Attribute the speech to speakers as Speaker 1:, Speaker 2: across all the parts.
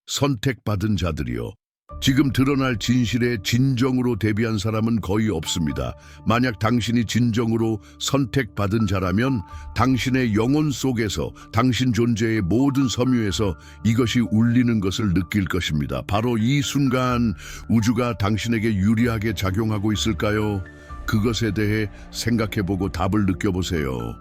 Speaker 1: 선택받은 자들이요. 지금 드러날 진실에 진정으로 대비한 사람은 거의 없습니다. 만약 당신이 진정으로 선택받은 자라면 당신의 영혼 속에서, 당신 존재의 모든 섬유에서 이것이 울리는 것을 느낄 것입니다. 바로 이 순간 우주가 당신에게 유리하게 작용하고 있을까요? 그것에 대해 생각해보고 답을 느껴보세요.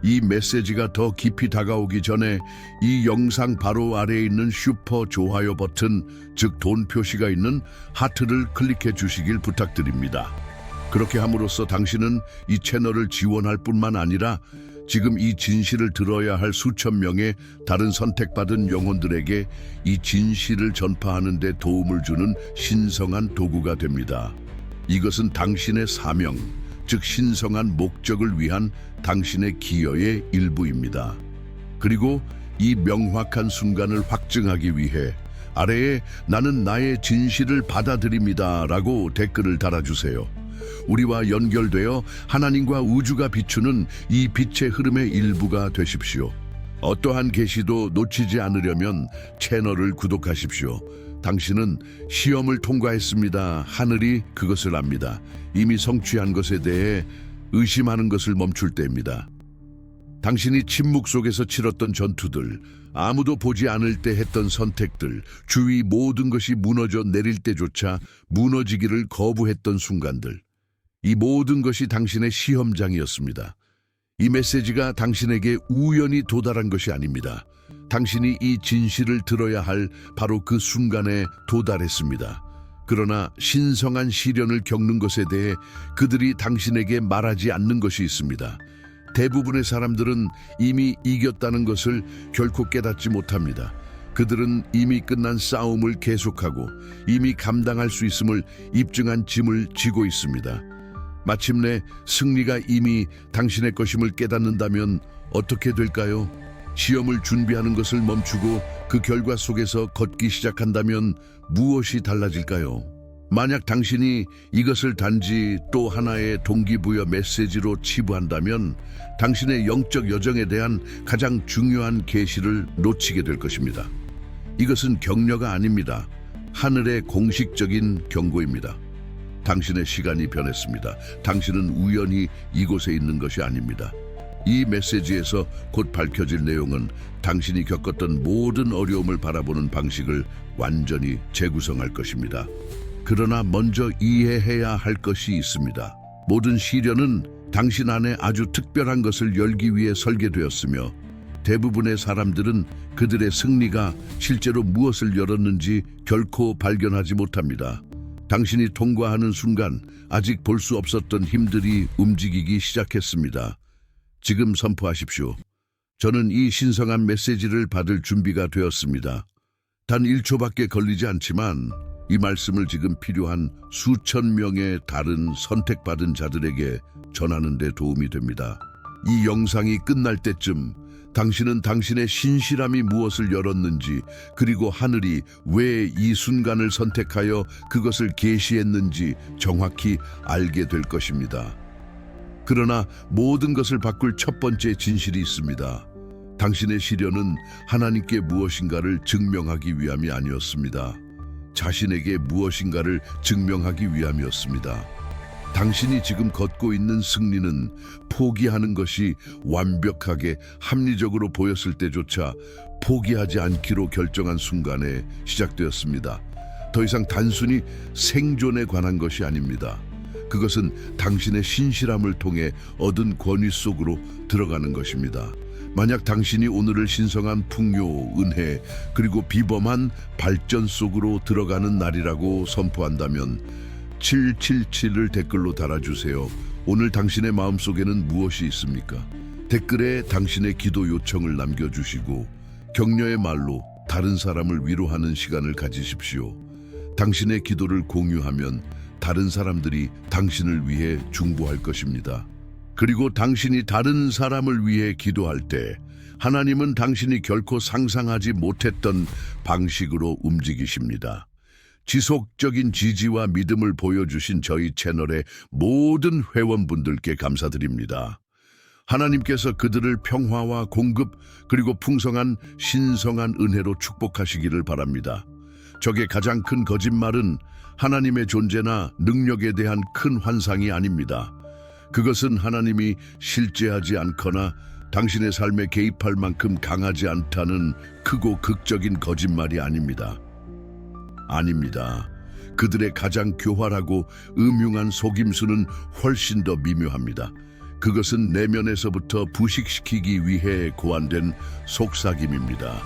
Speaker 1: 이 메시지가 더 깊이 다가오기 전에 이 영상 바로 아래에 있는 슈퍼 좋아요 버튼, 즉 돈 표시가 있는 하트를 클릭해 주시길 부탁드립니다. 그렇게 함으로써 당신은 이 채널을 지원할 뿐만 아니라 지금 이 진실을 들어야 할 수천 명의 다른 선택받은 영혼들에게 이 진실을 전파하는 데 도움을 주는 신성한 도구가 됩니다. 이것은 당신의 사명, 즉 신성한 목적을 위한 당신의 기여의 일부입니다. 그리고 이 명확한 순간을 확증하기 위해 아래에 나는 나의 진실을 받아들입니다 라고 댓글을 달아주세요. 우리와 연결되어 하나님과 우주가 비추는 이 빛의 흐름의 일부가 되십시오. 어떠한 계시도 놓치지 않으려면 채널을 구독하십시오. 당신은 시험을 통과했습니다. 하늘이 그것을 압니다. 이미 성취한 것에 대해 의심하는 것을 멈출 때입니다. 당신이 침묵 속에서 치렀던 전투들, 아무도 보지 않을 때 했던 선택들, 주위 모든 것이 무너져 내릴 때조차 무너지기를 거부했던 순간들, 이 모든 것이 당신의 시험장이었습니다. 이 메시지가 당신에게 우연히 도달한 것이 아닙니다. 당신이 이 진실을 들어야 할 바로 그 순간에 도달했습니다. 그러나 신성한 시련을 겪는 것에 대해 그들이 당신에게 말하지 않는 것이 있습니다. 대부분의 사람들은 이미 이겼다는 것을 결코 깨닫지 못합니다. 그들은 이미 끝난 싸움을 계속하고 이미 감당할 수 있음을 입증한 짐을 지고 있습니다. 마침내 승리가 이미 당신의 것임을 깨닫는다면 어떻게 될까요? 시험을 준비하는 것을 멈추고 그 결과 속에서 걷기 시작한다면 무엇이 달라질까요? 만약 당신이 이것을 단지 또 하나의 동기부여 메시지로 치부한다면 당신의 영적 여정에 대한 가장 중요한 계시를 놓치게 될 것입니다. 이것은 격려가 아닙니다. 하늘의 공식적인 경고입니다. 당신의 시간이 변했습니다. 당신은 우연히 이곳에 있는 것이 아닙니다. 이 메시지에서 곧 밝혀질 내용은 당신이 겪었던 모든 어려움을 바라보는 방식을 완전히 재구성할 것입니다. 그러나 먼저 이해해야 할 것이 있습니다. 모든 시련은 당신 안에 아주 특별한 것을 열기 위해 설계되었으며 대부분의 사람들은 그들의 승리가 실제로 무엇을 열었는지 결코 발견하지 못합니다. 당신이 통과하는 순간 아직 볼 수 없었던 힘들이 움직이기 시작했습니다. 지금 선포하십시오. 저는 이 신성한 메시지를 받을 준비가 되었습니다. 단 1초밖에 걸리지 않지만 이 말씀을 지금 필요한 수천 명의 다른 선택받은 자들에게 전하는 데 도움이 됩니다. 이 영상이 끝날 때쯤 당신은 당신의 신실함이 무엇을 열었는지, 그리고 하늘이 왜 이 순간을 선택하여 그것을 계시했는지 정확히 알게 될 것입니다. 그러나 모든 것을 바꿀 첫 번째 진실이 있습니다. 당신의 시련은 하나님께 무엇인가를 증명하기 위함이 아니었습니다. 자신에게 무엇인가를 증명하기 위함이었습니다. 당신이 지금 걷고 있는 승리는 포기하는 것이 완벽하게 합리적으로 보였을 때조차 포기하지 않기로 결정한 순간에 시작되었습니다. 더 이상 단순히 생존에 관한 것이 아닙니다. 그것은 당신의 신실함을 통해 얻은 권위 속으로 들어가는 것입니다. 만약 당신이 오늘을 신성한 풍요, 은혜, 그리고 비범한 발전 속으로 들어가는 날이라고 선포한다면 777을 댓글로 달아주세요. 오늘 당신의 마음속에는 무엇이 있습니까? 댓글에 당신의 기도 요청을 남겨주시고 격려의 말로 다른 사람을 위로하는 시간을 가지십시오. 당신의 기도를 공유하면 다른 사람들이 당신을 위해 중보할 것입니다. 그리고 당신이 다른 사람을 위해 기도할 때 하나님은 당신이 결코 상상하지 못했던 방식으로 움직이십니다. 지속적인 지지와 믿음을 보여주신 저희 채널의 모든 회원분들께 감사드립니다. 하나님께서 그들을 평화와 공급 그리고 풍성한 신성한 은혜로 축복하시기를 바랍니다. 적의 가장 큰 거짓말은 하나님의 존재나 능력에 대한 큰 환상이 아닙니다. 그것은 하나님이 실제하지 않거나 당신의 삶에 개입할 만큼 강하지 않다는 크고 극적인 거짓말이 아닙니다. 아닙니다. 그들의 가장 교활하고 음흉한 속임수는 훨씬 더 미묘합니다. 그것은 내면에서부터 부식시키기 위해 고안된 속삭임입니다.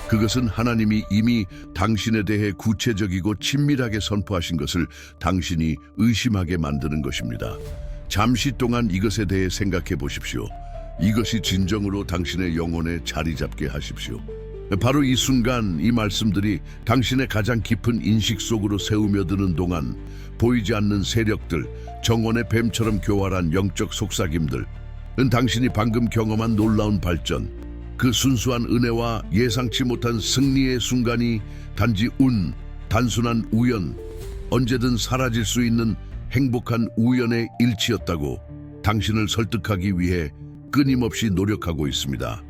Speaker 1: 그것은 하나님이 이미 당신에 대해 구체적이고 친밀하게 선포하신 것을 당신이 의심하게 만드는 것입니다. 잠시 동안 이것에 대해 생각해 보십시오. 이것이 진정으로 당신의 영혼에 자리 잡게 하십시오. 바로 이 순간 이 말씀들이 당신의 가장 깊은 인식 속으로 새우며드는 동안 보이지 않는 세력들, 정원의 뱀처럼 교활한 영적 속삭임들은 당신이 방금 경험한 놀라운 발전, 그 순수한 은혜와 예상치 못한 승리의 순간이 단지 단순한 우연, 언제든 사라질 수 있는 행복한 우연의 일치였다고 당신을 설득하기 위해 끊임없이 노력하고 있습니다.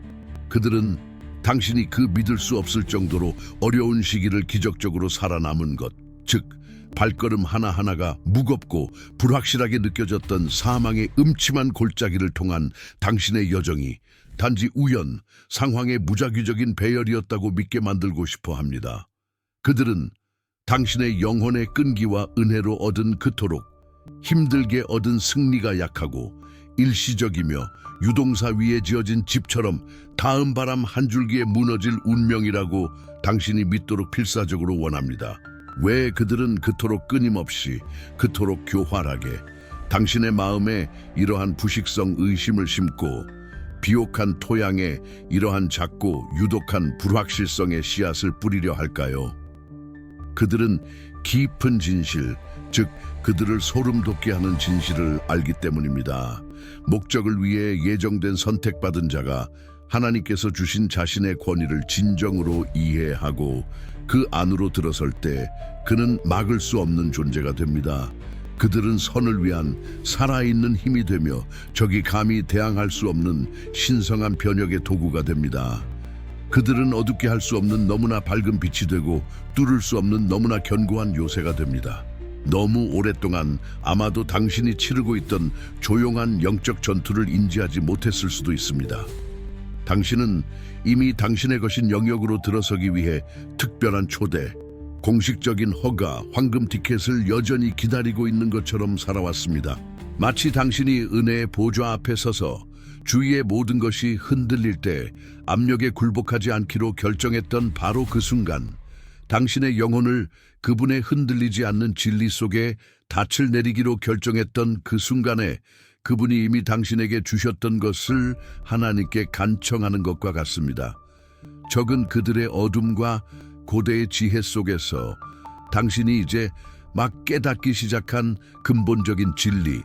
Speaker 1: 그들은 당신이 그 믿을 수 없을 정도로 어려운 시기를 기적적으로 살아남은 것, 즉 발걸음 하나하나가 무겁고 불확실하게 느껴졌던 사망의 음침한 골짜기를 통한 당신의 여정이 단지 우연, 상황의 무작위적인 배열이었다고 믿게 만들고 싶어 합니다. 그들은 당신의 영혼의 끈기와 은혜로 얻은 그토록 힘들게 얻은 승리가 약하고 일시적이며 유동사 위에 지어진 집처럼 다음 바람 한 줄기에 무너질 운명이라고 당신이 믿도록 필사적으로 원합니다. 왜 그들은 그토록 끊임없이, 그토록 교활하게 당신의 마음에 이러한 부식성 의심을 심고 비옥한 토양에 이러한 작고 유독한 불확실성의 씨앗을 뿌리려 할까요? 그들은 깊은 진실, 즉 그들을 소름 돋게 하는 진실을 알기 때문입니다. 목적을 위해 예정된 선택받은 자가 하나님께서 주신 자신의 권위를 진정으로 이해하고 그 안으로 들어설 때 그는 막을 수 없는 존재가 됩니다. 그들은 선을 위한 살아있는 힘이 되며 적이 감히 대항할 수 없는 신성한 변혁의 도구가 됩니다. 그들은 어둡게 할 수 없는 너무나 밝은 빛이 되고 뚫을 수 없는 너무나 견고한 요새가 됩니다. 너무 오랫동안 아마도 당신이 치르고 있던 조용한 영적 전투를 인지하지 못했을 수도 있습니다. 당신은 이미 당신의 것인 영역으로 들어서기 위해 특별한 초대, 공식적인 허가, 황금 티켓을 여전히 기다리고 있는 것처럼 살아왔습니다. 마치 당신이 은혜의 보좌 앞에 서서 주위의 모든 것이 흔들릴 때 압력에 굴복하지 않기로 결정했던 바로 그 순간, 당신의 영혼을 그분의 흔들리지 않는 진리 속에 닻을 내리기로 결정했던 그 순간에 그분이 이미 당신에게 주셨던 것을 하나님께 간청하는 것과 같습니다. 적은 그들의 어둠과 고대의 지혜 속에서 당신이 이제 막 깨닫기 시작한 근본적인 진리,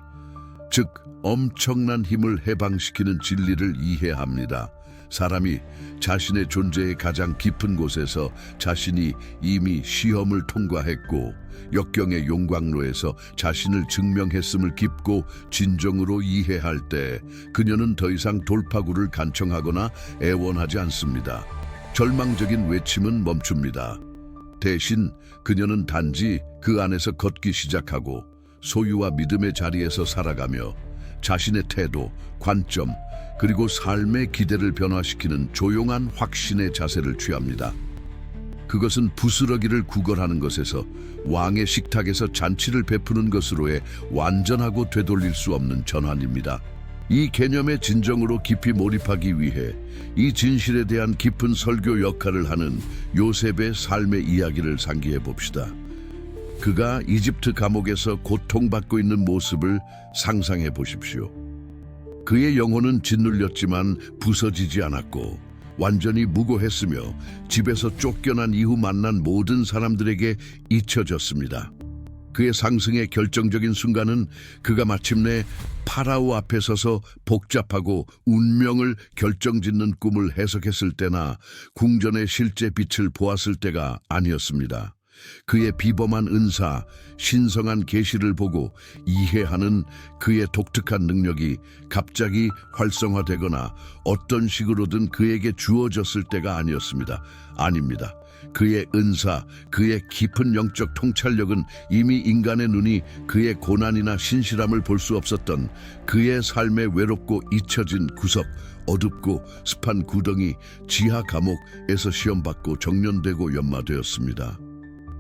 Speaker 1: 즉 엄청난 힘을 해방시키는 진리를 이해합니다. 사람이 자신의 존재의 가장 깊은 곳에서 자신이 이미 시험을 통과했고 역경의 용광로에서 자신을 증명했음을 깊고 진정으로 이해할 때 그녀는 더 이상 돌파구를 간청하거나 애원하지 않습니다. 절망적인 외침은 멈춥니다. 대신 그녀는 단지 그 안에서 걷기 시작하고 소유와 믿음의 자리에서 살아가며 자신의 태도, 관점, 그리고 삶의 기대를 변화시키는 조용한 확신의 자세를 취합니다. 그것은 부스러기를 구걸하는 것에서 왕의 식탁에서 잔치를 베푸는 것으로의 완전하고 되돌릴 수 없는 전환입니다. 이 개념에 진정으로 깊이 몰입하기 위해 이 진실에 대한 깊은 설교 역할을 하는 요셉의 삶의 이야기를 상기해 봅시다. 그가 이집트 감옥에서 고통받고 있는 모습을 상상해 보십시오. 그의 영혼은 짓눌렸지만 부서지지 않았고 완전히 무고했으며 집에서 쫓겨난 이후 만난 모든 사람들에게 잊혀졌습니다. 그의 상승의 결정적인 순간은 그가 마침내 파라오 앞에 서서 복잡하고 운명을 결정짓는 꿈을 해석했을 때나 궁전의 실제 빛을 보았을 때가 아니었습니다. 그의 비범한 은사, 신성한 계시를 보고 이해하는 그의 독특한 능력이 갑자기 활성화되거나 어떤 식으로든 그에게 주어졌을 때가 아니었습니다. 아닙니다. 그의 은사, 그의 깊은 영적 통찰력은 이미 인간의 눈이 그의 고난이나 신실함을 볼 수 없었던 그의 삶의 외롭고 잊혀진 구석, 어둡고 습한 구덩이, 지하 감옥에서 시험받고 정련되고 연마되었습니다.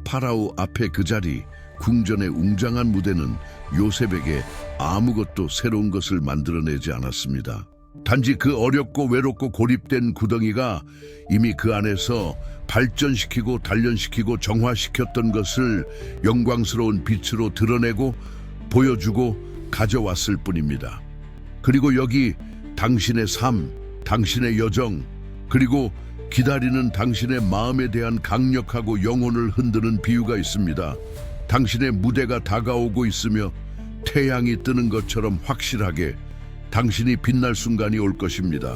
Speaker 1: 파라오 앞에 그 자리, 궁전의 웅장한 무대는 요셉에게 아무것도 새로운 것을 만들어내지 않았습니다. 단지 그 어렵고 외롭고 고립된 구덩이가 이미 그 안에서 발전시키고 단련시키고 정화시켰던 것을 영광스러운 빛으로 드러내고 보여주고 가져왔을 뿐입니다. 그리고 여기 당신의 삶, 당신의 여정, 그리고 기다리는 당신의 마음에 대한 강력하고 영혼을 흔드는 비유가 있습니다. 당신의 무대가 다가오고 있으며 태양이 뜨는 것처럼 확실하게 당신이 빛날 순간이 올 것입니다.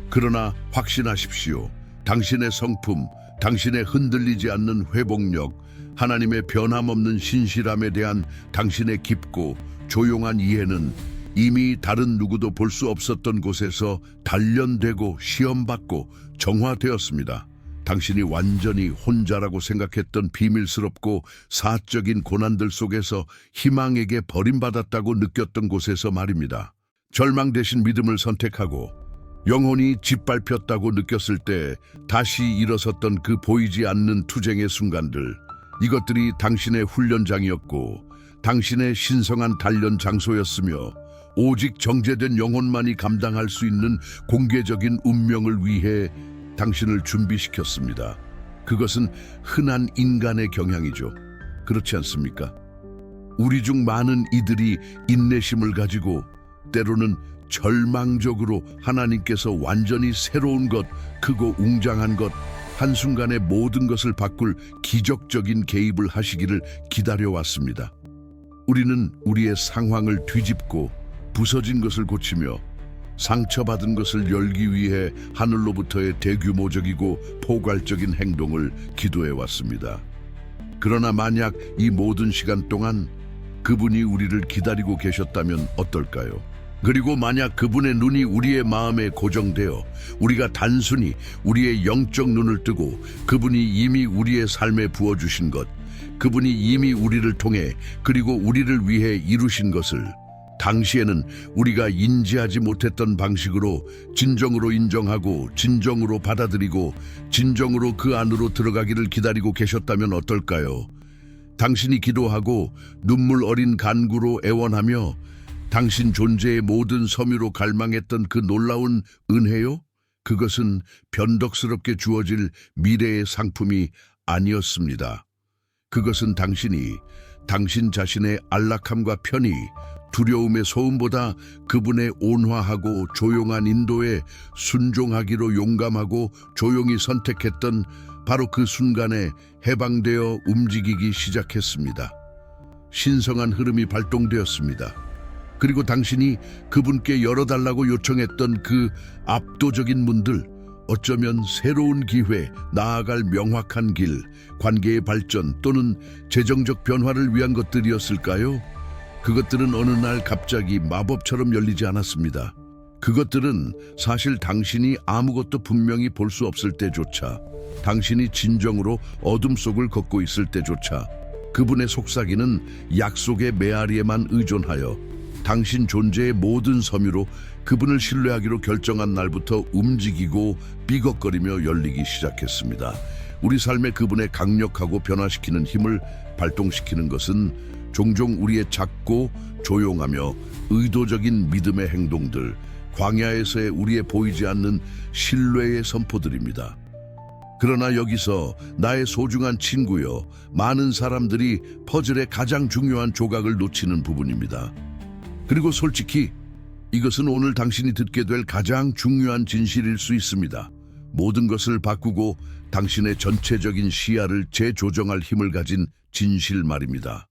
Speaker 1: 그러나 확신하십시오. 당신의 성품, 당신의 흔들리지 않는 회복력, 하나님의 변함없는 신실함에 대한 당신의 깊고 조용한 이해는 이미 다른 누구도 볼 수 없었던 곳에서 단련되고 시험받고 정화되었습니다. 당신이 완전히 혼자라고 생각했던 비밀스럽고 사적인 고난들 속에서 희망에게 버림받았다고 느꼈던 곳에서 말입니다. 절망 대신 믿음을 선택하고 영혼이 짓밟혔다고 느꼈을 때 다시 일어섰던 그 보이지 않는 투쟁의 순간들, 이것들이 당신의 훈련장이었고 당신의 신성한 단련 장소였으며 오직 정제된 영혼만이 감당할 수 있는 공개적인 운명을 위해 당신을 준비시켰습니다. 그것은 흔한 인간의 경향이죠. 그렇지 않습니까? 우리 중 많은 이들이 인내심을 가지고 때로는 절망적으로 하나님께서 완전히 새로운 것, 크고 웅장한 것, 한순간에 모든 것을 바꿀 기적적인 개입을 하시기를 기다려왔습니다. 우리는 우리의 상황을 뒤집고 부서진 것을 고치며 상처받은 것을 열기 위해 하늘로부터의 대규모적이고 포괄적인 행동을 기도해왔습니다. 그러나 만약 이 모든 시간 동안 그분이 우리를 기다리고 계셨다면 어떨까요? 그리고 만약 그분의 눈이 우리의 마음에 고정되어 우리가 단순히 우리의 영적 눈을 뜨고 그분이 이미 우리의 삶에 부어주신 것, 그분이 이미 우리를 통해 그리고 우리를 위해 이루신 것을 당시에는 우리가 인지하지 못했던 방식으로 진정으로 인정하고 진정으로 받아들이고 진정으로 그 안으로 들어가기를 기다리고 계셨다면 어떨까요? 당신이 기도하고 눈물 어린 간구로 애원하며 당신 존재의 모든 섬유로 갈망했던 그 놀라운 은혜요? 그것은 변덕스럽게 주어질 미래의 상품이 아니었습니다. 그것은 당신이 당신 자신의 안락함과 편의, 두려움의 소음보다 그분의 온화하고 조용한 인도에 순종하기로 용감하고 조용히 선택했던 바로 그 순간에 해방되어 움직이기 시작했습니다. 신성한 흐름이 발동되었습니다. 그리고 당신이 그분께 열어달라고 요청했던 그 압도적인 문들, 어쩌면 새로운 기회, 나아갈 명확한 길, 관계의 발전 또는 재정적 변화를 위한 것들이었을까요? 그것들은 어느 날 갑자기 마법처럼 열리지 않았습니다. 그것들은 사실 당신이 아무것도 분명히 볼 수 없을 때조차, 당신이 진정으로 어둠 속을 걷고 있을 때조차 그분의 속삭이는 약속의 메아리에만 의존하여 당신 존재의 모든 섬유로 그분을 신뢰하기로 결정한 날부터 움직이고 삐걱거리며 열리기 시작했습니다. 우리 삶에 그분의 강력하고 변화시키는 힘을 발동시키는 것은 종종 우리의 작고 조용하며 의도적인 믿음의 행동들, 광야에서의 우리의 보이지 않는 신뢰의 선포들입니다. 그러나 여기서 나의 소중한 친구여, 많은 사람들이 퍼즐의 가장 중요한 조각을 놓치는 부분입니다. 그리고 솔직히 이것은 오늘 당신이 듣게 될 가장 중요한 진실일 수 있습니다. 모든 것을 바꾸고 당신의 전체적인 시야를 재조정할 힘을 가진 진실 말입니다.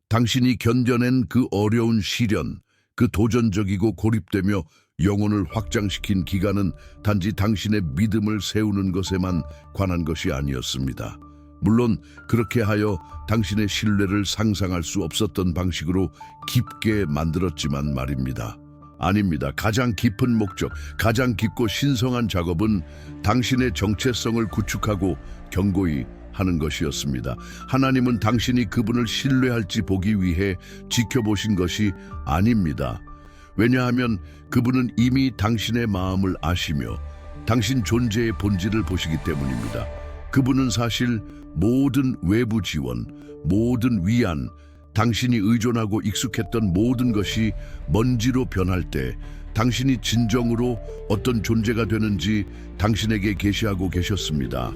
Speaker 1: 당신이 견뎌낸 그 어려운 시련, 그 도전적이고 고립되며 영혼을 확장시킨 기간은 단지 당신의 믿음을 세우는 것에만 관한 것이 아니었습니다. 물론 그렇게 하여 당신의 신뢰를 상상할 수 없었던 방식으로 깊게 만들었지만 말입니다. 아닙니다. 가장 깊은 목적, 가장 깊고 신성한 작업은 당신의 정체성을 구축하고 견고히 하는 것이었습니다. 하나님은 당신이 그분을 신뢰할지 보기 위해 지켜보신 것이 아닙니다. 왜냐하면 그분은 이미 당신의 마음을 아시며 당신 존재의 본질을 보시기 때문입니다. 그분은 사실 모든 외부 지원, 모든 위안, 당신이 의존하고 익숙했던 모든 것이 먼지로 변할 때 당신이 진정으로 어떤 존재가 되는지 당신에게 계시하고 계셨습니다.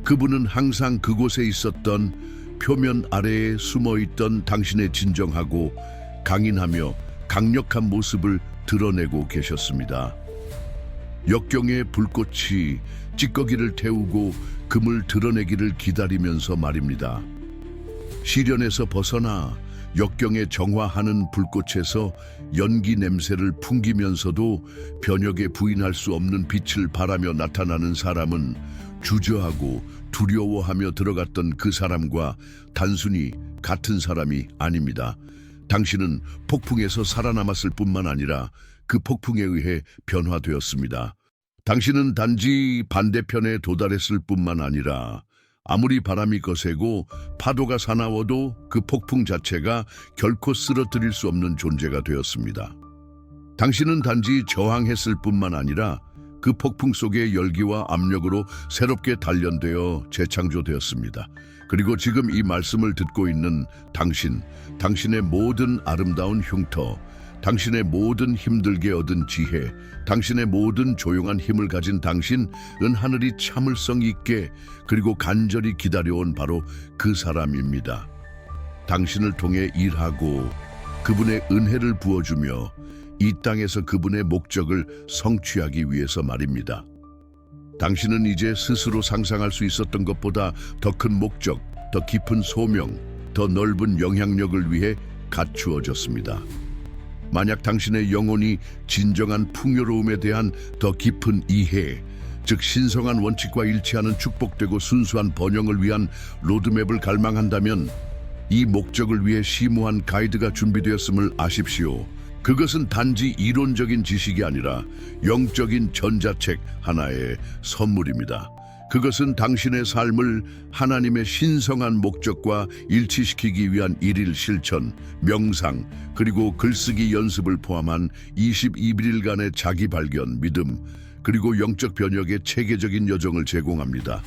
Speaker 1: 그분은 항상 그곳에 있었던 표면 아래에 숨어있던 당신의 진정하고 강인하며 강력한 모습을 드러내고 계셨습니다. 역경의 불꽃이 찌꺼기를 태우고 금을 드러내기를 기다리면서 말입니다. 시련에서 벗어나 역경에 정화하는 불꽃에서 연기 냄새를 풍기면서도 변혁에 부인할 수 없는 빛을 발하며 나타나는 사람은 주저하고 두려워하며 들어갔던 그 사람과 단순히 같은 사람이 아닙니다. 당신은 폭풍에서 살아남았을 뿐만 아니라 그 폭풍에 의해 변화되었습니다. 당신은 단지 반대편에 도달했을 뿐만 아니라 아무리 바람이 거세고 파도가 사나워도 그 폭풍 자체가 결코 쓰러뜨릴 수 없는 존재가 되었습니다. 당신은 단지 저항했을 뿐만 아니라 그 폭풍 속의 열기와 압력으로 새롭게 단련되어 재창조되었습니다. 그리고 지금 이 말씀을 듣고 있는 당신의 모든 아름다운 흉터, 당신의 모든 힘들게 얻은 지혜, 당신의 모든 조용한 힘을 가진 당신은 하늘이 참을성 있게 그리고 간절히 기다려온 바로 그 사람입니다. 당신을 통해 일하고 그분의 은혜를 부어주며 이 땅에서 그분의 목적을 성취하기 위해서 말입니다. 당신은 이제 스스로 상상할 수 있었던 것보다 더 큰 목적, 더 깊은 소명, 더 넓은 영향력을 위해 갖추어졌습니다. 만약 당신의 영혼이 진정한 풍요로움에 대한 더 깊은 이해, 즉 신성한 원칙과 일치하는 축복되고 순수한 번영을 위한 로드맵을 갈망한다면 이 목적을 위해 심오한 가이드가 준비되었음을 아십시오. 그것은 단지 이론적인 지식이 아니라 영적인 전자책 하나의 선물입니다. 그것은 당신의 삶을 하나님의 신성한 목적과 일치시키기 위한 일일 실천, 명상, 그리고 글쓰기 연습을 포함한 22일간의 자기 발견, 믿음, 그리고 영적 변혁의 체계적인 여정을 제공합니다.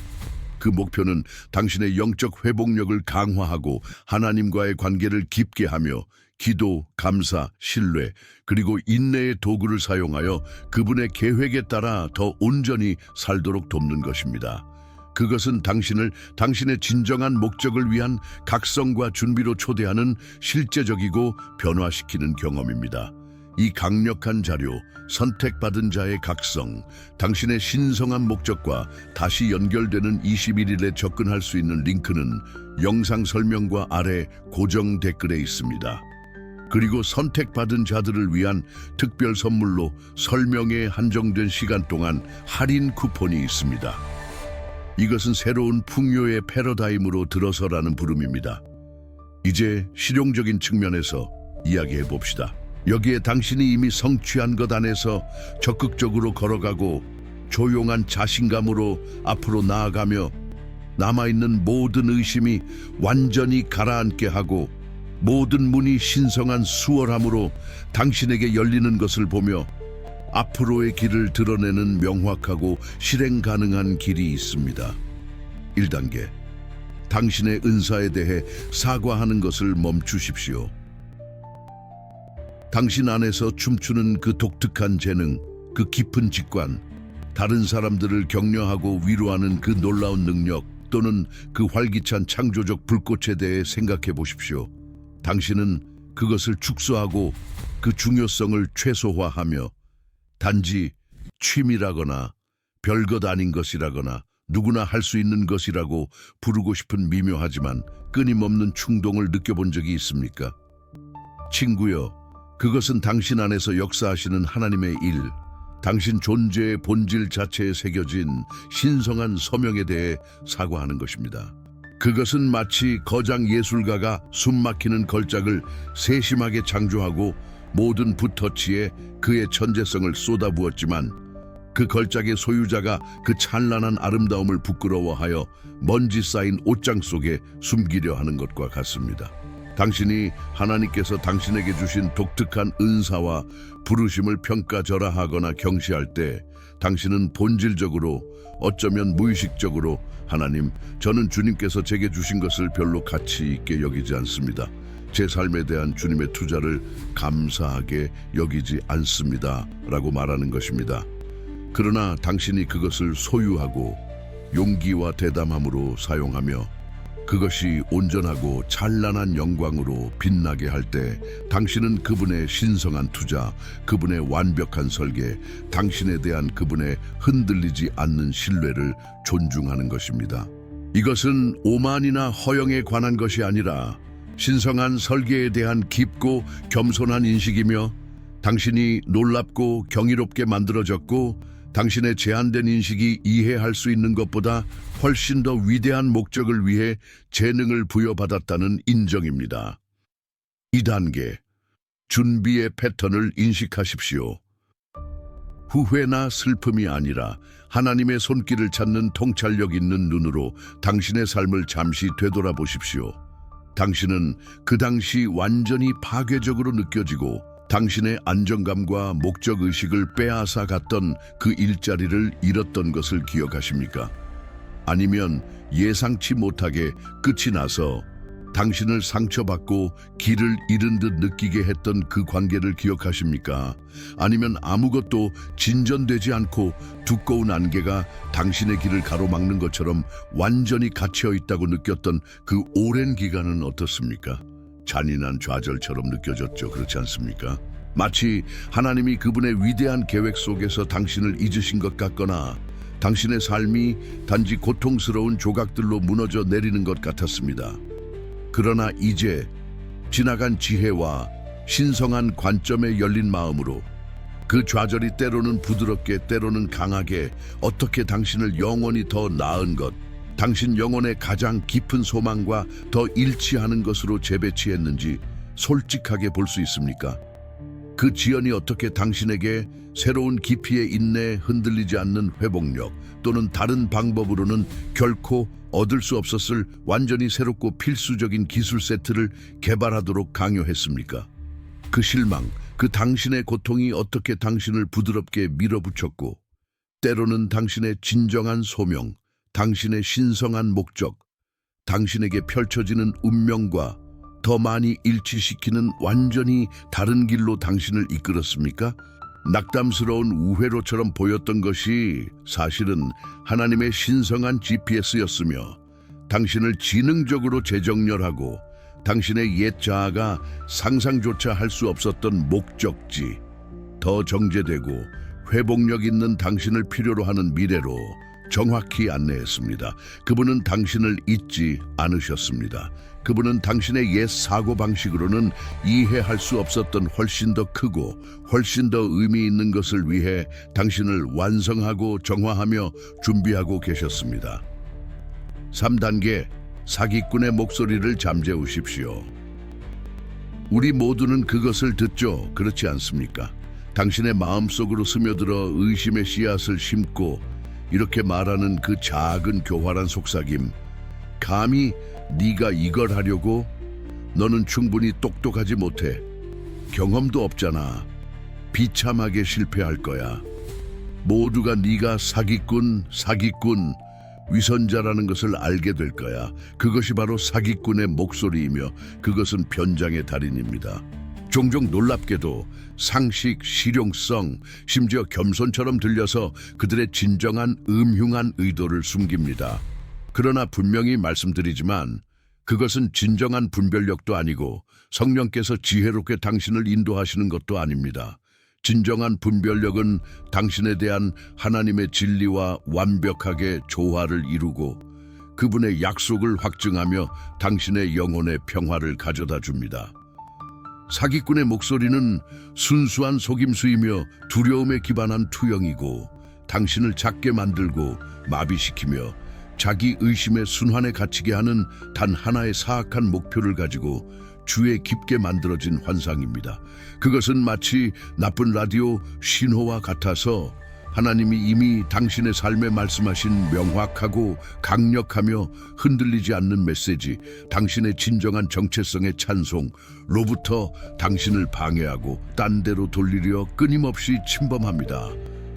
Speaker 1: 그 목표는 당신의 영적 회복력을 강화하고 하나님과의 관계를 깊게 하며 기도, 감사, 신뢰, 그리고 인내의 도구를 사용하여 그분의 계획에 따라 더 온전히 살도록 돕는 것입니다. 그것은 당신을 당신의 진정한 목적을 위한 각성과 준비로 초대하는 실제적이고 변화시키는 경험입니다. 이 강력한 자료, 선택받은 자의 각성, 당신의 신성한 목적과 다시 연결되는 21일에 접근할 수 있는 링크는 영상 설명과 아래 고정 댓글에 있습니다. 그리고 선택받은 자들을 위한 특별 선물로 설명에 한정된 시간 동안 할인 쿠폰이 있습니다. 이것은 새로운 풍요의 패러다임으로 들어서라는 부름입니다. 이제 실용적인 측면에서 이야기해 봅시다. 여기에 당신이 이미 성취한 것 안에서 적극적으로 걸어가고 조용한 자신감으로 앞으로 나아가며 남아있는 모든 의심이 완전히 가라앉게 하고 모든 문이 신성한 수월함으로 당신에게 열리는 것을 보며 앞으로의 길을 드러내는 명확하고 실행 가능한 길이 있습니다. 1단계. 당신의 은사에 대해 사과하는 것을 멈추십시오. 당신 안에서 춤추는 그 독특한 재능, 그 깊은 직관, 다른 사람들을 격려하고 위로하는 그 놀라운 능력 또는 그 활기찬 창조적 불꽃에 대해 생각해 보십시오. 당신은 그것을 축소하고 그 중요성을 최소화하며 단지 취미라거나 별것 아닌 것이라거나 누구나 할 수 있는 것이라고 부르고 싶은 미묘하지만 끊임없는 충동을 느껴본 적이 있습니까? 친구여, 그것은 당신 안에서 역사하시는 하나님의 일, 당신 존재의 본질 자체에 새겨진 신성한 서명에 대해 사과하는 것입니다. 그것은 마치 거장 예술가가 숨막히는 걸작을 세심하게 창조하고 모든 붓터치에 그의 천재성을 쏟아부었지만 그 걸작의 소유자가 그 찬란한 아름다움을 부끄러워하여 먼지 쌓인 옷장 속에 숨기려 하는 것과 같습니다. 당신이 하나님께서 당신에게 주신 독특한 은사와 부르심을 평가절하하거나 경시할 때 당신은 본질적으로, 어쩌면 무의식적으로 하나님, 저는 주님께서 제게 주신 것을 별로 가치 있게 여기지 않습니다. 제 삶에 대한 주님의 투자를 감사하게 여기지 않습니다. 라고 말하는 것입니다. 그러나 당신이 그것을 소유하고 용기와 대담함으로 사용하며 그것이 온전하고 찬란한 영광으로 빛나게 할 때 당신은 그분의 신성한 투자, 그분의 완벽한 설계, 당신에 대한 그분의 흔들리지 않는 신뢰를 존중하는 것입니다. 이것은 오만이나 허영에 관한 것이 아니라 신성한 설계에 대한 깊고 겸손한 인식이며 당신이 놀랍고 경이롭게 만들어졌고 당신의 제한된 인식이 이해할 수 있는 것보다 훨씬 더 위대한 목적을 위해 재능을 부여받았다는 인정입니다. 2단계, 준비의 패턴을 인식하십시오. 후회나 슬픔이 아니라 하나님의 손길을 찾는 통찰력 있는 눈으로 당신의 삶을 잠시 되돌아보십시오. 당신은 그 당시 완전히 파괴적으로 느껴지고 당신의 안정감과 목적의식을 빼앗아 갔던 그 일자리를 잃었던 것을 기억하십니까? 아니면 예상치 못하게 끝이 나서 당신을 상처받고 길을 잃은 듯 느끼게 했던 그 관계를 기억하십니까? 아니면 아무것도 진전되지 않고 두꺼운 안개가 당신의 길을 가로막는 것처럼 완전히 갇혀 있다고 느꼈던 그 오랜 기간은 어떻습니까? 잔인한 좌절처럼 느껴졌죠. 그렇지 않습니까? 마치 하나님이 그분의 위대한 계획 속에서 당신을 잊으신 것 같거나 당신의 삶이 단지 고통스러운 조각들로 무너져 내리는 것 같았습니다. 그러나 이제 지나간 지혜와 신성한 관점에 열린 마음으로 그 좌절이 때로는 부드럽게 때로는 강하게 어떻게 당신을 영원히 더 나은 것, 당신 영혼의 가장 깊은 소망과 더 일치하는 것으로 재배치했는지 솔직하게 볼 수 있습니까? 그 지연이 어떻게 당신에게 새로운 깊이의 인내에 흔들리지 않는 회복력 또는 다른 방법으로는 결코 얻을 수 없었을 완전히 새롭고 필수적인 기술 세트를 개발하도록 강요했습니까? 그 실망, 그 당신의 고통이 어떻게 당신을 부드럽게 밀어붙였고 때로는 당신의 진정한 소명, 당신의 신성한 목적, 당신에게 펼쳐지는 운명과 더 많이 일치시키는 완전히 다른 길로 당신을 이끌었습니까? 낙담스러운 우회로처럼 보였던 것이 사실은 하나님의 신성한 GPS였으며 당신을 지능적으로 재정렬하고 당신의 옛 자아가 상상조차 할 수 없었던 목적지, 더 정제되고 회복력 있는 당신을 필요로 하는 미래로 정확히 안내했습니다. 그분은 당신을 잊지 않으셨습니다. 그분은 당신의 옛 사고방식으로는 이해할 수 없었던 훨씬 더 크고 훨씬 더 의미 있는 것을 위해 당신을 완성하고 정화하며 준비하고 계셨습니다. 3단계, 사기꾼의 목소리를 잠재우십시오. 우리 모두는 그것을 듣죠. 그렇지 않습니까? 당신의 마음속으로 스며들어 의심의 씨앗을 심고 이렇게 말하는 그 작은 교활한 속삭임. 감히 네가 이걸 하려고? 너는 충분히 똑똑하지 못해. 경험도 없잖아. 비참하게 실패할 거야. 모두가 네가 사기꾼, 위선자라는 것을 알게 될 거야. 그것이 바로 사기꾼의 목소리이며 그것은 변장의 달인입니다. 종종 놀랍게도 상식, 실용성, 심지어 겸손처럼 들려서 그들의 진정한 음흉한 의도를 숨깁니다. 그러나 분명히 말씀드리지만 그것은 진정한 분별력도 아니고 성령께서 지혜롭게 당신을 인도하시는 것도 아닙니다. 진정한 분별력은 당신에 대한 하나님의 진리와 완벽하게 조화를 이루고 그분의 약속을 확증하며 당신의 영혼의 평화를 가져다 줍니다. 사기꾼의 목소리는 순수한 속임수이며 두려움에 기반한 투영이고 당신을 작게 만들고 마비시키며 자기 의심의 순환에 갇히게 하는 단 하나의 사악한 목표를 가지고 주에 깊게 만들어진 환상입니다. 그것은 마치 나쁜 라디오 신호와 같아서 하나님이 이미 당신의 삶에 말씀하신 명확하고 강력하며 흔들리지 않는 메시지, 당신의 진정한 정체성의 찬송로부터 당신을 방해하고 딴 데로 돌리려 끊임없이 침범합니다.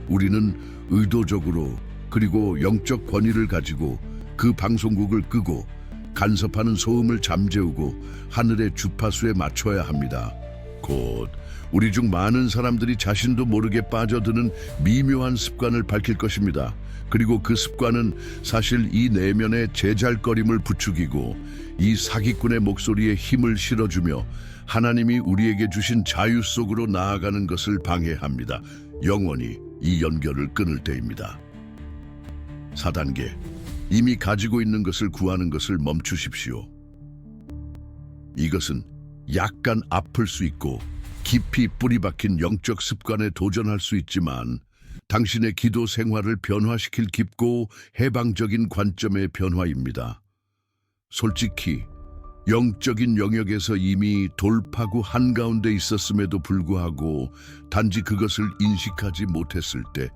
Speaker 1: 우리는 의도적으로 그리고 영적 권위를 가지고 그 방송국을 끄고 간섭하는 소음을 잠재우고 하늘의 주파수에 맞춰야 합니다. 곧 우리 중 많은 사람들이 자신도 모르게 빠져드는 미묘한 습관을 밝힐 것입니다. 그리고 그 습관은 사실 이 내면의 제잘거림을 부추기고 이 사기꾼의 목소리에 힘을 실어주며 하나님이 우리에게 주신 자유 속으로 나아가는 것을 방해합니다. 영원히 이 연결을 끊을 때입니다. 4단계, 이미 가지고 있는 것을 구하는 것을 멈추십시오. 이것은 약간 아플 수 있고 깊이 뿌리 박힌 영적 습관에 도전할 수 있지만 당신의 기도 생활을 변화시킬 깊고 해방적인 관점의 변화입니다. 솔직히 영적인 영역에서 이미 돌파구 한가운데 있었음에도 불구하고 단지 그것을 인식하지 못했을 때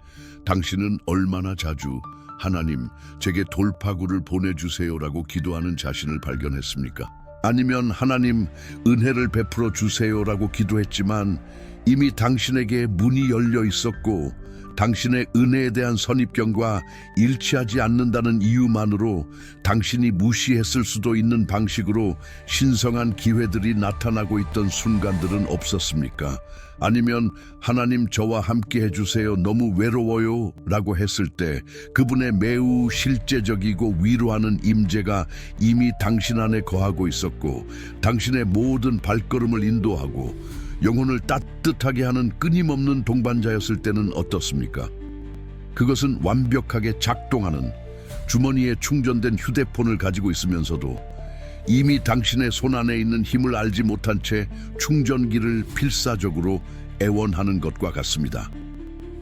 Speaker 1: 당신은 얼마나 자주 하나님, 제게 돌파구를 보내주세요라고 기도하는 자신을 발견했습니까? 아니면 하나님, 은혜를 베풀어 주세요라고 기도했지만 이미 당신에게 문이 열려 있었고 당신의 은혜에 대한 선입견과 일치하지 않는다는 이유만으로 당신이 무시했을 수도 있는 방식으로 신성한 기회들이 나타나고 있던 순간들은 없었습니까? 아니면 하나님 저와 함께 해주세요, 너무 외로워요 라고 했을 때 그분의 매우 실제적이고 위로하는 임재가 이미 당신 안에 거하고 있었고 당신의 모든 발걸음을 인도하고 영혼을 따뜻하게 하는 끊임없는 동반자였을 때는 어떻습니까? 그것은 완벽하게 작동하는 주머니에 충전된 휴대폰을 가지고 있으면서도 이미 당신의 손안에 있는 힘을 알지 못한 채 충전기를 필사적으로 애원하는 것과 같습니다.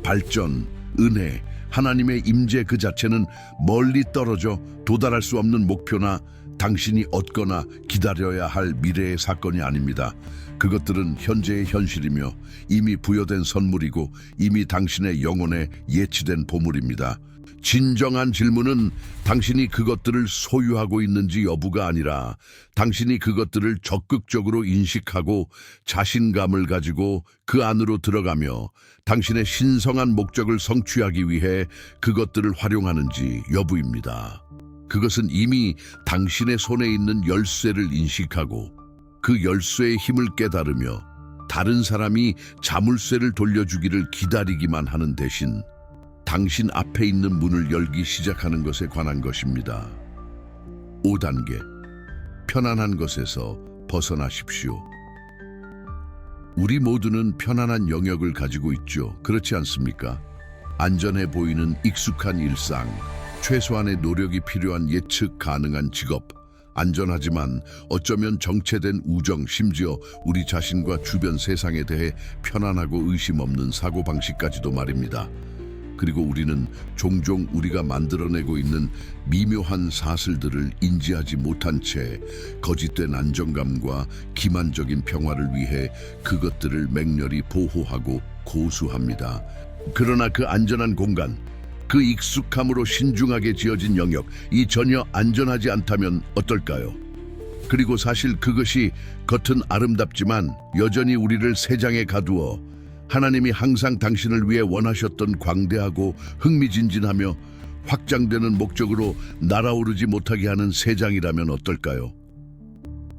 Speaker 1: 발전, 은혜, 하나님의 임재 그 자체는 멀리 떨어져 도달할 수 없는 목표나 당신이 얻거나 기다려야 할 미래의 사건이 아닙니다. 그것들은 현재의 현실이며 이미 부여된 선물이고 이미 당신의 영혼에 예치된 보물입니다. 진정한 질문은 당신이 그것들을 소유하고 있는지 여부가 아니라 당신이 그것들을 적극적으로 인식하고 자신감을 가지고 그 안으로 들어가며 당신의 신성한 목적을 성취하기 위해 그것들을 활용하는지 여부입니다. 그것은 이미 당신의 손에 있는 열쇠를 인식하고 그 열쇠의 힘을 깨달으며 다른 사람이 자물쇠를 돌려주기를 기다리기만 하는 대신 당신 앞에 있는 문을 열기 시작하는 것에 관한 것입니다. 5단계, 편안한 것에서 벗어나십시오. 우리 모두는 편안한 영역을 가지고 있죠. 그렇지 않습니까? 안전해 보이는 익숙한 일상, 최소한의 노력이 필요한 예측 가능한 직업, 안전하지만 어쩌면 정체된 우정, 심지어 우리 자신과 주변 세상에 대해 편안하고 의심 없는 사고방식까지도 말입니다. 그리고 우리는 종종 우리가 만들어내고 있는 미묘한 사슬들을 인지하지 못한 채 거짓된 안정감과 기만적인 평화를 위해 그것들을 맹렬히 보호하고 고수합니다. 그러나 그 안전한 공간, 그 익숙함으로 신중하게 지어진 영역, 이 전혀 안전하지 않다면 어떨까요? 그리고 사실 그것이 겉은 아름답지만 여전히 우리를 새장에 가두어 하나님이 항상 당신을 위해 원하셨던 광대하고 흥미진진하며 확장되는 목적으로 날아오르지 못하게 하는 새장이라면 어떨까요?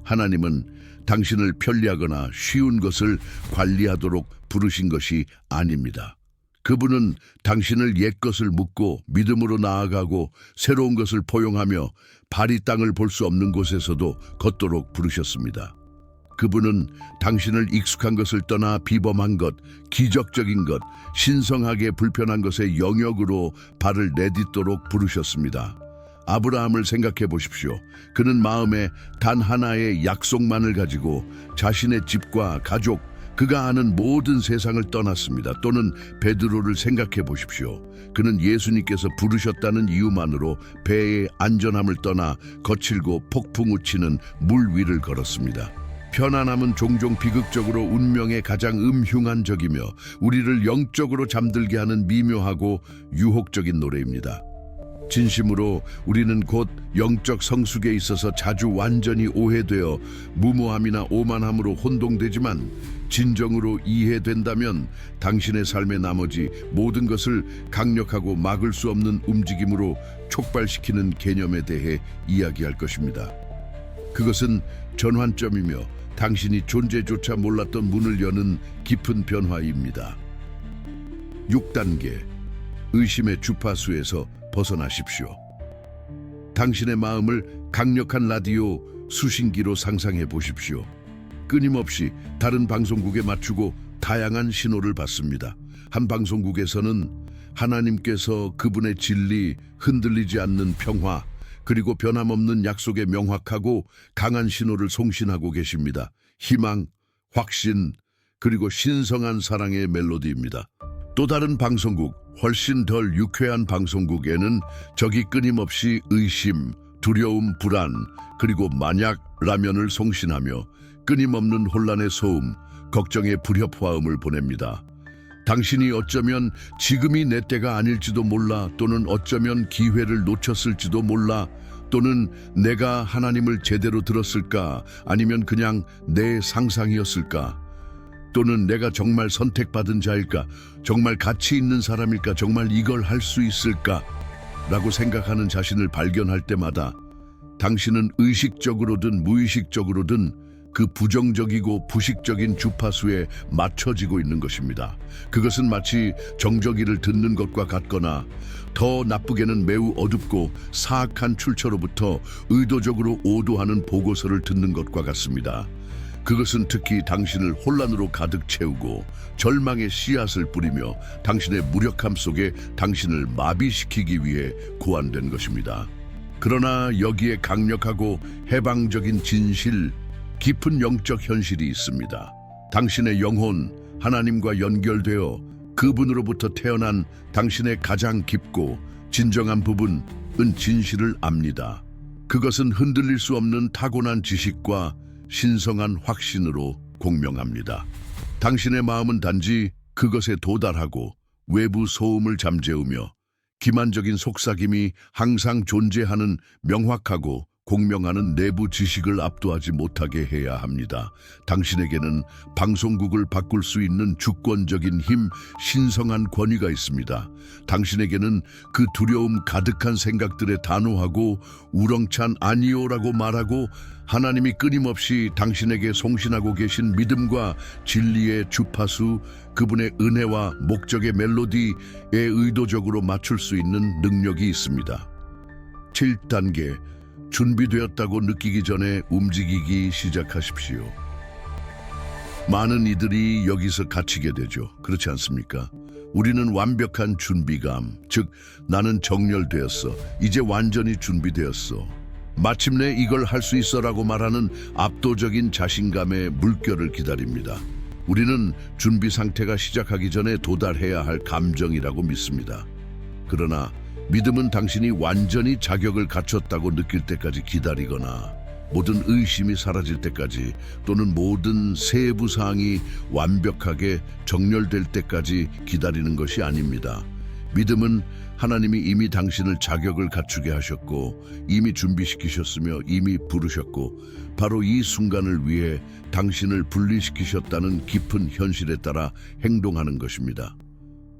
Speaker 1: 하나님은 당신을 편리하거나 쉬운 것을 관리하도록 부르신 것이 아닙니다. 그분은 당신을 옛것을 묻고 믿음으로 나아가고 새로운 것을 포용하며 발이 땅을 볼 수 없는 곳에서도 걷도록 부르셨습니다. 그분은 당신을 익숙한 것을 떠나 비범한 것, 기적적인 것, 신성하게 불편한 것의 영역으로 발을 내딛도록 부르셨습니다. 아브라함을 생각해 보십시오. 그는 마음에 단 하나의 약속만을 가지고 자신의 집과 가족, 그가 아는 모든 세상을 떠났습니다. 또는 베드로를 생각해 보십시오. 그는 예수님께서 부르셨다는 이유만으로 배의 안전함을 떠나 거칠고 폭풍 우치는 물 위를 걸었습니다. 편안함은 종종 비극적으로 운명의 가장 음흉한 적이며 우리를 영적으로 잠들게 하는 미묘하고 유혹적인 노래입니다. 진심으로 우리는 곧 영적 성숙에 있어서 자주 완전히 오해되어 무모함이나 오만함으로 혼동되지만 진정으로 이해된다면 당신의 삶의 나머지 모든 것을 강력하고 막을 수 없는 움직임으로 촉발시키는 개념에 대해 이야기할 것입니다. 그것은 전환점이며 당신이 존재조차 몰랐던 문을 여는 깊은 변화입니다. 6단계, 의심의 주파수에서 벗어나십시오. 당신의 마음을 강력한 라디오 수신기로 상상해 보십시오. 끊임없이 다른 방송국에 맞추고 다양한 신호를 받습니다. 한 방송국에서는 하나님께서 그분의 진리, 흔들리지 않는 평화, 그리고 변함없는 약속에 명확하고 강한 신호를 송신하고 계십니다. 희망, 확신, 그리고 신성한 사랑의 멜로디입니다. 또 다른 방송국, 훨씬 덜 유쾌한 방송국에는 적이 끊임없이 의심, 두려움, 불안, 그리고 만약라면을 송신하며 끊임없는 혼란의 소음, 걱정의 불협화음을 보냅니다. 당신이 어쩌면 지금이 내 때가 아닐지도 몰라, 또는 어쩌면 기회를 놓쳤을지도 몰라, 또는 내가 하나님을 제대로 들었을까, 아니면 그냥 내 상상이었을까, 또는 내가 정말 선택받은 자일까, 정말 가치 있는 사람일까, 정말 이걸 할 수 있을까 라고 생각하는 자신을 발견할 때마다 당신은 의식적으로든 무의식적으로든 그 부정적이고 부식적인 주파수에 맞춰지고 있는 것입니다. 그것은 마치 정적이를 듣는 것과 같거나 더 나쁘게는 매우 어둡고 사악한 출처로부터 의도적으로 오도하는 보고서를 듣는 것과 같습니다. 그것은 특히 당신을 혼란으로 가득 채우고 절망의 씨앗을 뿌리며 당신의 무력함 속에 당신을 마비시키기 위해 고안된 것입니다. 그러나 여기에 강력하고 해방적인 진실, 깊은 영적 현실이 있습니다. 당신의 영혼, 하나님과 연결되어 그분으로부터 태어난 당신의 가장 깊고 진정한 부분은 진실을 압니다. 그것은 흔들릴 수 없는 타고난 지식과 신성한 확신으로 공명합니다. 당신의 마음은 단지 그것에 도달하고 외부 소음을 잠재우며 기만적인 속삭임이 항상 존재하는 명확하고 공명하는 내부 지식을 압도하지 못하게 해야 합니다. 당신에게는 방송국을 바꿀 수 있는 주권적인 힘, 신성한 권위가 있습니다. 당신에게는 그 두려움 가득한 생각들의 단호하고 우렁찬 아니오라고 말하고 하나님이 끊임없이 당신에게 송신하고 계신 믿음과 진리의 주파수, 그분의 은혜와 목적의 멜로디에 의도적으로 맞출 수 있는 능력이 있습니다. 7단계, 준비되었다고 느끼기 전에 움직이기 시작하십시오. 많은 이들이 여기서 갇히게 되죠. 그렇지 않습니까? 우리는 완벽한 준비감, 즉 나는 정렬되었어, 이제 완전히 준비되었어, 마침내 이걸 할 수 있어라고 말하는 압도적인 자신감의 물결을 기다립니다. 우리는 준비 상태가 시작하기 전에 도달해야 할 감정이라고 믿습니다. 그러나 믿음은 당신이 완전히 자격을 갖췄다고 느낄 때까지 기다리거나 모든 의심이 사라질 때까지 또는 모든 세부 사항이 완벽하게 정렬될 때까지 기다리는 것이 아닙니다. 믿음은 하나님이 이미 당신을 자격을 갖추게 하셨고 이미 준비시키셨으며 이미 부르셨고 바로 이 순간을 위해 당신을 분리시키셨다는 깊은 현실에 따라 행동하는 것입니다.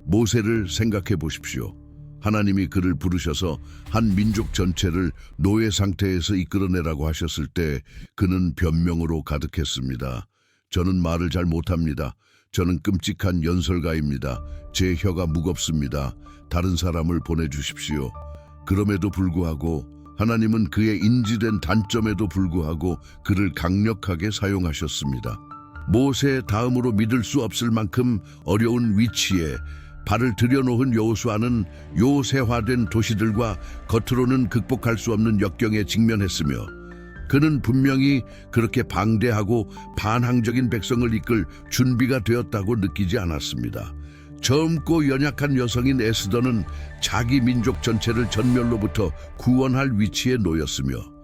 Speaker 1: 모세를 생각해 보십시오. 하나님이 그를 부르셔서 한 민족 전체를 노예 상태에서 이끌어내라고 하셨을 때 그는 변명으로 가득했습니다. 저는 말을 잘 못합니다. 저는 끔찍한 연설가입니다. 제 혀가 무겁습니다. 다른 사람을 보내주십시오. 그럼에도 불구하고 하나님은 그의 인지된 단점에도 불구하고 그를 강력하게 사용하셨습니다. 모세 다음으로 믿을 수 없을 만큼 어려운 위치에 발을 들여놓은 여호수아는 요새화된 도시들과 겉으로는 극복할 수 없는 역경에 직면했으며 그는 분명히 그렇게 방대하고 반항적인 백성을 이끌 준비가 되었다고 느끼지 않았습니다. 젊고 연약한 여성인 에스더는 자기 민족 전체를 전멸로부터 구원할 위치에 놓였으며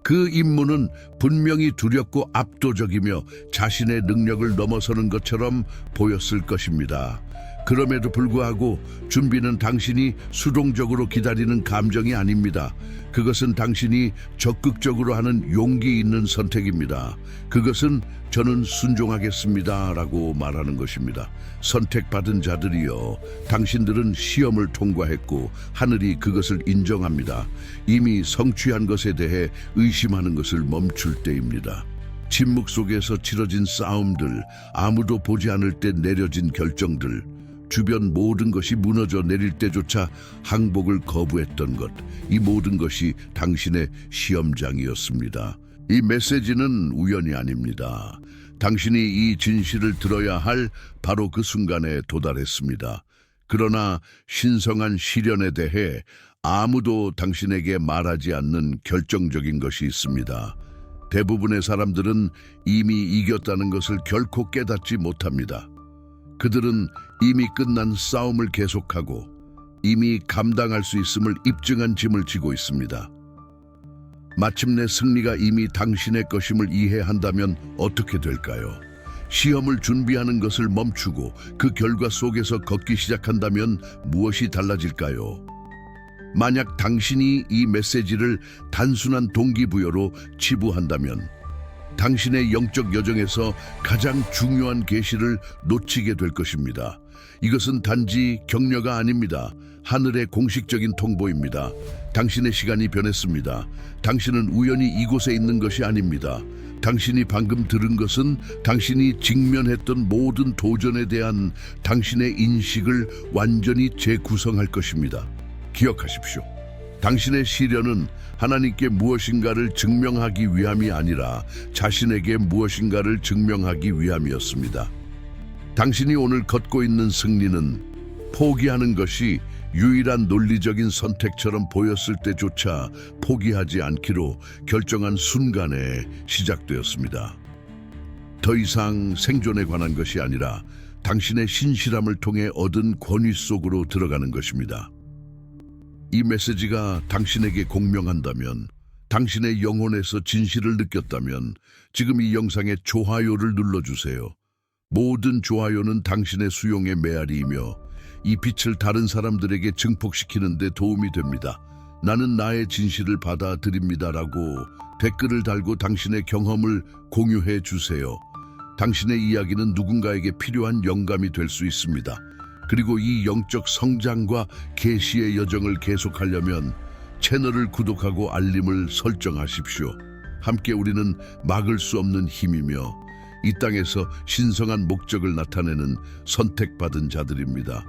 Speaker 1: 그 임무는 분명히 두렵고 압도적이며 자신의 능력을 넘어서는 것처럼 보였을 것입니다. 그럼에도 불구하고 준비는 당신이 수동적으로 기다리는 감정이 아닙니다. 그것은 당신이 적극적으로 하는 용기 있는 선택입니다. 그것은 저는 순종하겠습니다 라고 말하는 것입니다. 선택받은 자들이여, 당신들은 시험을 통과했고 하늘이 그것을 인정합니다. 이미 성취한 것에 대해 의심하는 것을 멈출 때입니다. 침묵 속에서 치러진 싸움들, 아무도 보지 않을 때 내려진 결정들, 주변 모든 것이 무너져 내릴 때조차 항복을 거부했던 것, 이 모든 것이 당신의 시험장이었습니다. 이 메시지는 우연이 아닙니다. 당신이 이 진실을 들어야 할 바로 그 순간에 도달했습니다. 그러나 신성한 시련에 대해 아무도 당신에게 말하지 않는 결정적인 것이 있습니다. 대부분의 사람들은 이미 이겼다는 것을 결코 깨닫지 못합니다. 그들은 이미 끝난 싸움을 계속하고 이미 감당할 수 있음을 입증한 짐을 지고 있습니다. 마침내 승리가 이미 당신의 것임을 이해한다면 어떻게 될까요? 시험을 준비하는 것을 멈추고 그 결과 속에서 걷기 시작한다면 무엇이 달라질까요? 만약 당신이 이 메시지를 단순한 동기부여로 치부한다면 당신의 영적 여정에서 가장 중요한 계시를 놓치게 될 것입니다. 이것은 단지 격려가 아닙니다. 하늘의 공식적인 통보입니다. 당신의 시간이 변했습니다. 당신은 우연히 이곳에 있는 것이 아닙니다. 당신이 방금 들은 것은 당신이 직면했던 모든 도전에 대한 당신의 인식을 완전히 재구성할 것입니다. 기억하십시오. 당신의 시련은 하나님께 무엇인가를 증명하기 위함이 아니라 자신에게 무엇인가를 증명하기 위함이었습니다. 당신이 오늘 걷고 있는 승리는 포기하는 것이 유일한 논리적인 선택처럼 보였을 때조차 포기하지 않기로 결정한 순간에 시작되었습니다. 더 이상 생존에 관한 것이 아니라 당신의 신실함을 통해 얻은 권위 속으로 들어가는 것입니다. 이 메시지가 당신에게 공명한다면, 당신의 영혼에서 진실을 느꼈다면 지금 이 영상에 좋아요를 눌러주세요. 모든 좋아요는 당신의 수용의 메아리이며 이 빛을 다른 사람들에게 증폭시키는 데 도움이 됩니다. 나는 나의 진실을 받아들입니다라고 댓글을 달고 당신의 경험을 공유해 주세요. 당신의 이야기는 누군가에게 필요한 영감이 될 수 있습니다. 그리고 이 영적 성장과 계시의 여정을 계속하려면 채널을 구독하고 알림을 설정하십시오. 함께 우리는 막을 수 없는 힘이며 이 땅에서 신성한 목적을 나타내는 선택받은 자들입니다.